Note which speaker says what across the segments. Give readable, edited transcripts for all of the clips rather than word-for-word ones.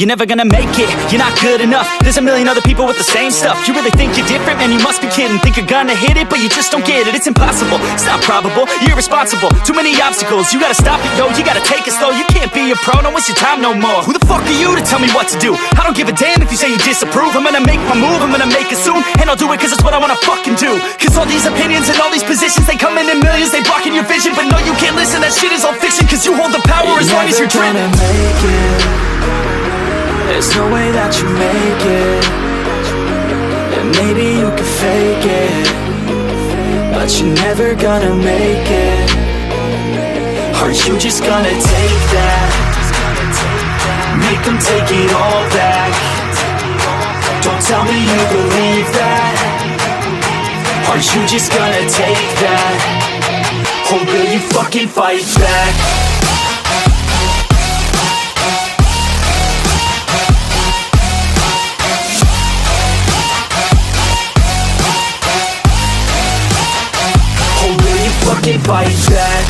Speaker 1: You're never gonna make it, you're not good enough. There's a million other people with the same stuff. You really think you're different? Man, you must be kidding. Think you're gonna hit it, but you just don't get it. It's impossible, it's not probable, you're irresponsible. Too many obstacles, you gotta stop it, yo. You gotta take it slow, you can't be a pro. Don't waste your time no more. Who the fuck are you to tell me what to do? I don't give a damn if you say you disapprove. I'm gonna make my move, I'm gonna make it soon. And I'll do it cause it's what I wanna fucking do. Cause all these opinions and all these positions, they come in millions, they blocking your vision. But no, you can't listen, that shit is all fiction. Cause you hold the power as long as you're driven.
Speaker 2: Make it. There's no way that you make it. And maybe you can fake it, but you're never gonna make it. Are you just gonna take that? Make them take it all back. Don't tell me you believe that. Are you just gonna take that? Or will you fucking fight back? Fucking fight back.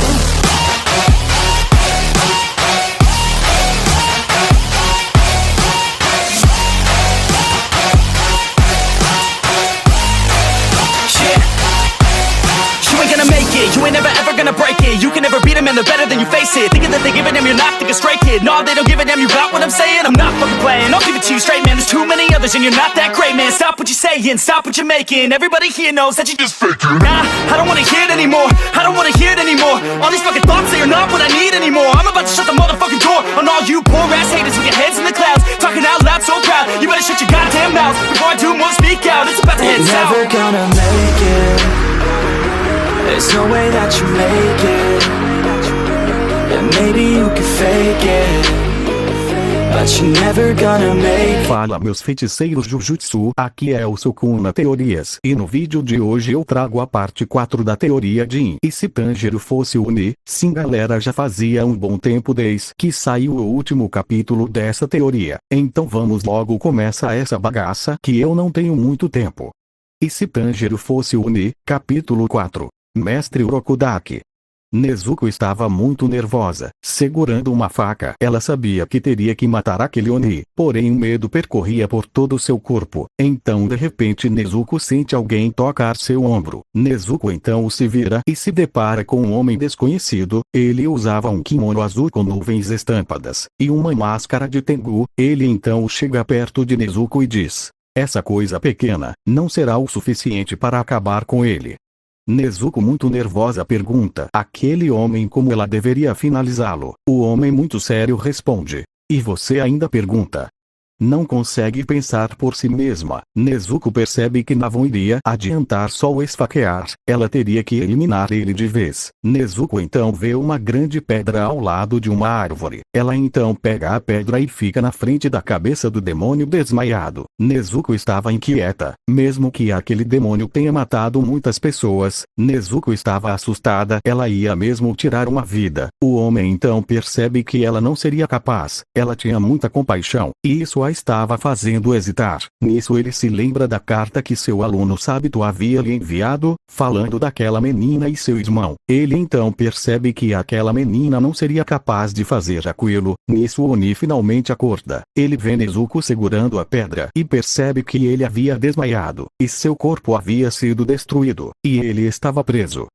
Speaker 2: You ain't gonna make it, you ain't never ever gonna break it. You can never beat them and they're better than you face it. Thinking that they give a damn, you're not thinking straight, kid. No, they don't give a damn, you got what I'm saying? I'm not fucking playing, I'll give it to you straight, man. There's too many others and you're not that great, man. Stop what you're saying, stop what you're making. Everybody here knows that you just faking. Nah, I don't wanna hear it anymore, I don't wanna hear it anymore. All these fucking thoughts, they are not what I need anymore. I'm about to shut the motherfucking door on all you poor ass haters with your heads in the clouds, talking out loud so proud. You better shut your goddamn mouth before I do more speak out. It's about to head south. You're never gonna make it. There's no way that you make it. And maybe you can fake it, but you're never gonna make it.
Speaker 3: Fala meus feiticeiros Jujutsu, aqui é o Sukuna Teorias. E no vídeo de hoje eu trago a parte 4 da teoria Jin. E se Tanjiro fosse o Oni? Sim galera, já fazia um bom tempo desde que saiu o último capítulo dessa teoria. Então vamos logo começar essa bagaça que eu não tenho muito tempo. E se Tanjiro fosse o Oni? Capítulo 4. Mestre Urokudaki. Nezuko estava muito nervosa, segurando uma faca. Ela sabia que teria que matar aquele Oni, porém o medo percorria por todo o seu corpo. Então de repente Nezuko sente alguém tocar seu ombro. Nezuko então se vira e se depara com um homem desconhecido. Ele usava um kimono azul com nuvens estampadas e uma máscara de Tengu. Ele então chega perto de Nezuko e diz: "Essa coisa pequena não será o suficiente para acabar com ele." Nezuko muito nervosa pergunta àquele homem como ela deveria finalizá-lo. O homem muito sério responde: "E você ainda pergunta?" Não consegue pensar por si mesma. Nezuko percebe que não iria adiantar só o esfaquear, ela teria que eliminar ele de vez. Nezuko então vê uma grande pedra ao lado de uma árvore. Ela então pega a pedra e fica na frente da cabeça do demônio desmaiado. Nezuko estava inquieta, mesmo que aquele demônio tenha matado muitas pessoas. Nezuko estava assustada, ela ia mesmo tirar uma vida. O homem então percebe que ela não seria capaz. Ela tinha muita compaixão, e isso a estava fazendo hesitar. Nisso ele se lembra da carta que seu aluno Sabito havia lhe enviado, falando daquela menina e seu irmão. Ele então percebe que aquela menina não seria capaz de fazer aquilo. Nisso Oni finalmente acorda. Ele vê Nezuko segurando a pedra e percebe que ele havia desmaiado, e seu corpo havia sido destruído, e ele estava preso.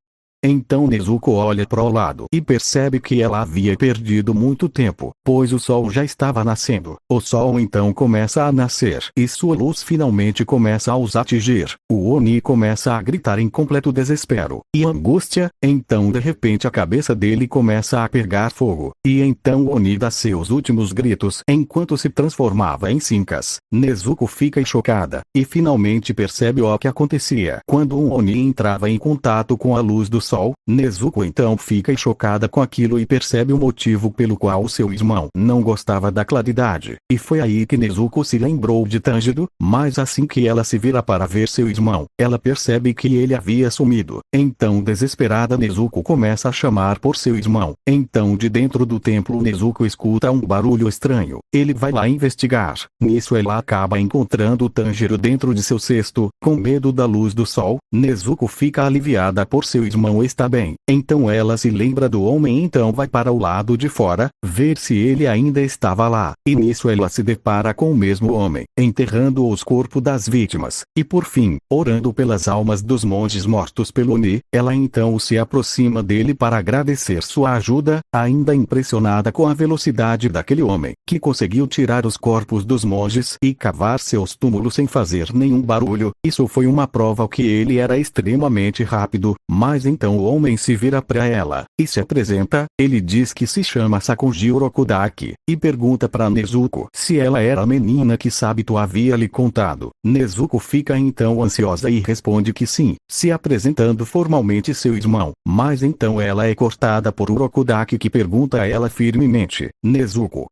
Speaker 3: Então Nezuko olha para o lado e percebe que ela havia perdido muito tempo, pois o sol já estava nascendo. O sol então começa a nascer e sua luz finalmente começa a os atingir. O Oni começa a gritar em completo desespero e angústia. Então de repente a cabeça dele começa a pegar fogo, e então o Oni dá seus últimos gritos enquanto se transformava em cinzas. Nezuko fica chocada e finalmente percebe o que acontecia. Quando um Oni entrava em contato com a luz do sol, Nezuko então fica chocada com aquilo e percebe o motivo pelo qual seu irmão não gostava da claridade. E foi aí que Nezuko se lembrou de Tanjiro, mas assim que ela se vira para ver seu irmão, ela percebe que ele havia sumido. Então desesperada Nezuko começa a chamar por seu irmão. Então de dentro do templo Nezuko escuta um barulho estranho. Ele vai lá investigar. Nisso ela acaba encontrando Tanjiro dentro de seu cesto. Com medo da luz do sol, Nezuko fica aliviada por seu irmão não está bem. Então ela se lembra do homem, então vai para o lado de fora, ver se ele ainda estava lá. E nisso ela se depara com o mesmo homem, enterrando os corpos das vítimas. E por fim, orando pelas almas dos monges mortos pelo Oni, ela então se aproxima dele para agradecer sua ajuda, ainda impressionada com a velocidade daquele homem, que conseguiu tirar os corpos dos monges e cavar seus túmulos sem fazer nenhum barulho. Isso foi uma prova que ele era extremamente rápido. Mas então o homem se vira para ela e se apresenta. Ele diz que se chama Sakuji Urokodaki e pergunta para Nezuko se ela era a menina que Sabito havia lhe contado. Nezuko fica então ansiosa e responde que sim, se apresentando formalmente seu irmão. Mas então ela é cortada por Urokodaki, que pergunta a ela firmemente: Nezuko,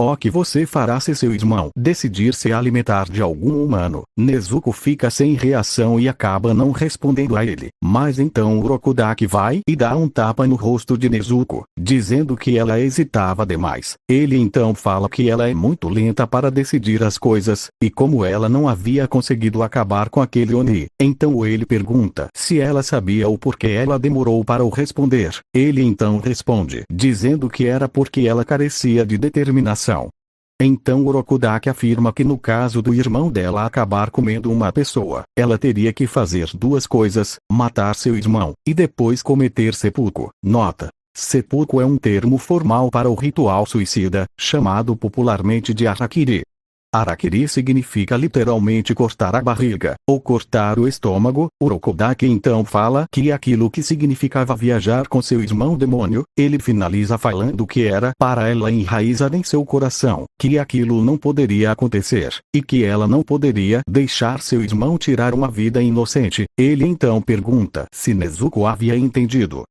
Speaker 3: o que você fará se seu irmão decidir se alimentar de algum humano? Nezuko fica sem reação e acaba não respondendo a ele. Mas então Urokodaki vai e dá um tapa no rosto de Nezuko, dizendo que ela hesitava demais. Ele então fala que ela é muito lenta para decidir as coisas, e como ela não havia conseguido acabar com aquele Oni, então ele pergunta se ela sabia o porquê ela demorou para o responder. Ele então responde, dizendo que era porque ela carecia de determinação. Então Urokodaki afirma que no caso do irmão dela acabar comendo uma pessoa, ela teria que fazer duas coisas: matar seu irmão, e depois cometer seppuku. Nota: seppuku é um termo formal para o ritual suicida, chamado popularmente de harakiri. Harakiri significa literalmente cortar a barriga, ou cortar o estômago. Urokodaki então fala que aquilo que significava viajar com seu irmão demônio, ele finaliza falando que era para ela enraizar em seu coração, que aquilo não poderia acontecer, e que ela não poderia deixar seu irmão tirar uma vida inocente. Ele então pergunta se Nezuko havia entendido.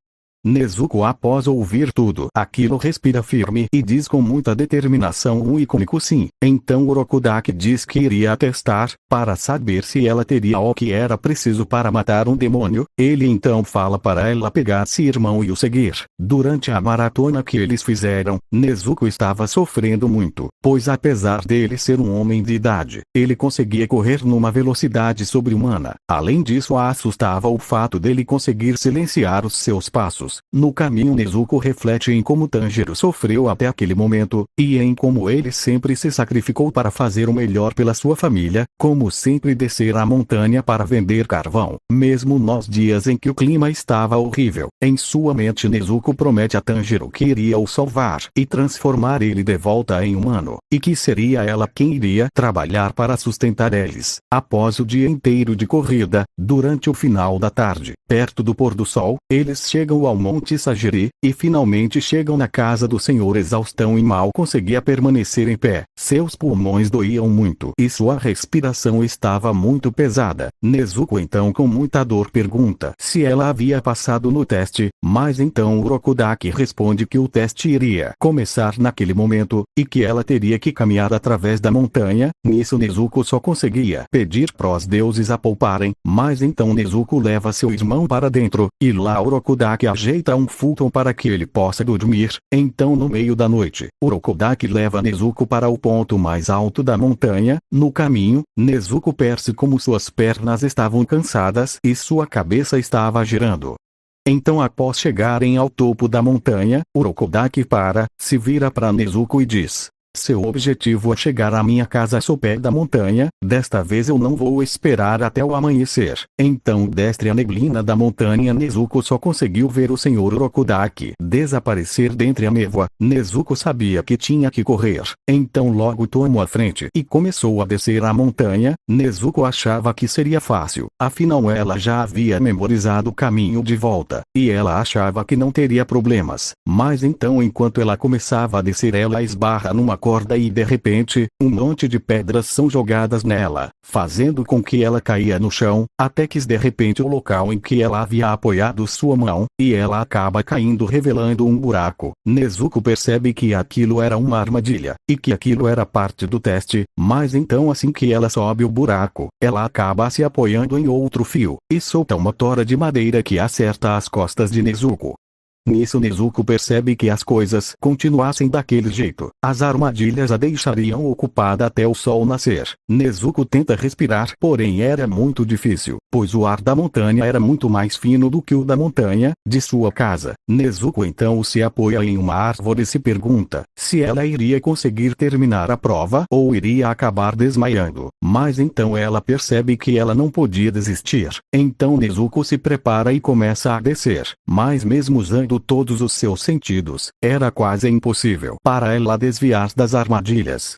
Speaker 3: Nezuko, após ouvir tudo aquilo, respira firme e diz com muita determinação um icônico sim. Então Urokodaki diz que iria testar, para saber se ela teria o que era preciso para matar um demônio. Ele então fala para ela pegar seu irmão e o seguir. Durante a maratona que eles fizeram, Nezuko estava sofrendo muito, pois apesar dele ser um homem de idade, ele conseguia correr numa velocidade sobre-humana. Além disso, a assustava o fato dele conseguir silenciar os seus passos. No caminho, Nezuko reflete em como Tanjiro sofreu até aquele momento, e em como ele sempre se sacrificou para fazer o melhor pela sua família, como sempre descer a montanha para vender carvão, mesmo nos dias em que o clima estava horrível. Em sua mente, Nezuko promete a Tanjiro que iria o salvar e transformar ele de volta em humano, e que seria ela quem iria trabalhar para sustentar eles. Após o dia inteiro de corrida, durante o final da tarde, perto do pôr do sol, eles chegam ao Monte Sagiri, e finalmente chegam na casa do Senhor. Exaustão e mal conseguia permanecer em pé. Seus pulmões doíam muito e sua respiração estava muito pesada. Nezuko então, com muita dor, pergunta se ela havia passado no teste, mas então Urokodaki responde que o teste iria começar naquele momento, e que ela teria que caminhar através da montanha. Nisso Nezuko só conseguia pedir pros deuses a pouparem, mas então Nezuko leva seu irmão para dentro, e lá Urokodaki ajeita um futon para que ele possa dormir. Então, no meio da noite, Urokodaki leva Nezuko para o ponto mais alto da montanha. No caminho, Nezuko percebe como suas pernas estavam cansadas e sua cabeça estava girando. Então, após chegarem ao topo da montanha, Urokodaki para, se vira para Nezuko e diz: seu objetivo é chegar à minha casa ao pé da montanha. Desta vez eu não vou esperar até o amanhecer. Então, desde a neblina da montanha, Nezuko só conseguiu ver o Senhor Urokodaki desaparecer dentre a névoa. Nezuko sabia que tinha que correr, então logo tomou a frente e começou a descer a montanha. Nezuko achava que seria fácil, afinal ela já havia memorizado o caminho de volta, e ela achava que não teria problemas. Mas então, enquanto ela começava a descer, ela esbarra numa corda e de repente, um monte de pedras são jogadas nela, fazendo com que ela caia no chão, até que de repente o local em que ela havia apoiado sua mão, e ela acaba caindo, revelando um buraco. Nezuko percebe que aquilo era uma armadilha, e que aquilo era parte do teste, mas então assim que ela sobe o buraco, ela acaba se apoiando em outro fio, e solta uma tora de madeira que acerta as costas de Nezuko. Nisso Nezuko percebe que as coisas continuassem daquele jeito. As armadilhas a deixariam ocupada até o sol nascer. Nezuko tenta respirar, porém era muito difícil, pois o ar da montanha era muito mais fino do que o da montanha de sua casa. Nezuko então se apoia em uma árvore e se pergunta se ela iria conseguir terminar a prova ou iria acabar desmaiando. Mas então ela percebe que ela não podia desistir. Então Nezuko se prepara e começa a descer. Mas mesmo usando todos os seus sentidos, era quase impossível para ela desviar das armadilhas.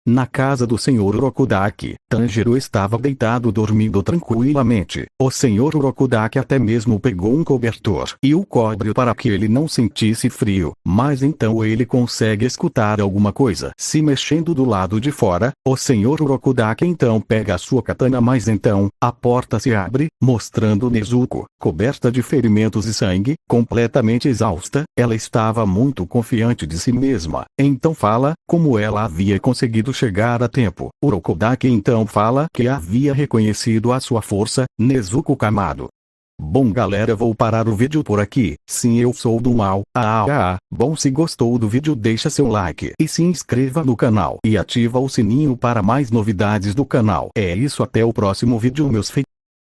Speaker 3: Na casa do Sr. Urokodaki, Tanjiro estava deitado dormindo tranquilamente. O Sr. Urokodaki até mesmo pegou um cobertor e o cobre para que ele não sentisse frio, mas então ele consegue escutar alguma coisa se mexendo do lado de fora. O Sr. Urokodaki então pega a sua katana, mas então, a porta se abre, mostrando Nezuko, coberta de ferimentos e sangue, completamente exausta. Ela estava muito confiante de si mesma, então fala como ela havia conseguido chegar a tempo. Urokodaki então fala que havia reconhecido a sua força. Nezuko Kamado. Bom galera, vou parar o vídeo por aqui. Sim, eu sou do mal. Bom, se gostou do vídeo deixa seu like e se inscreva no canal e ativa o sininho para mais novidades do canal. É isso, até o próximo vídeo meus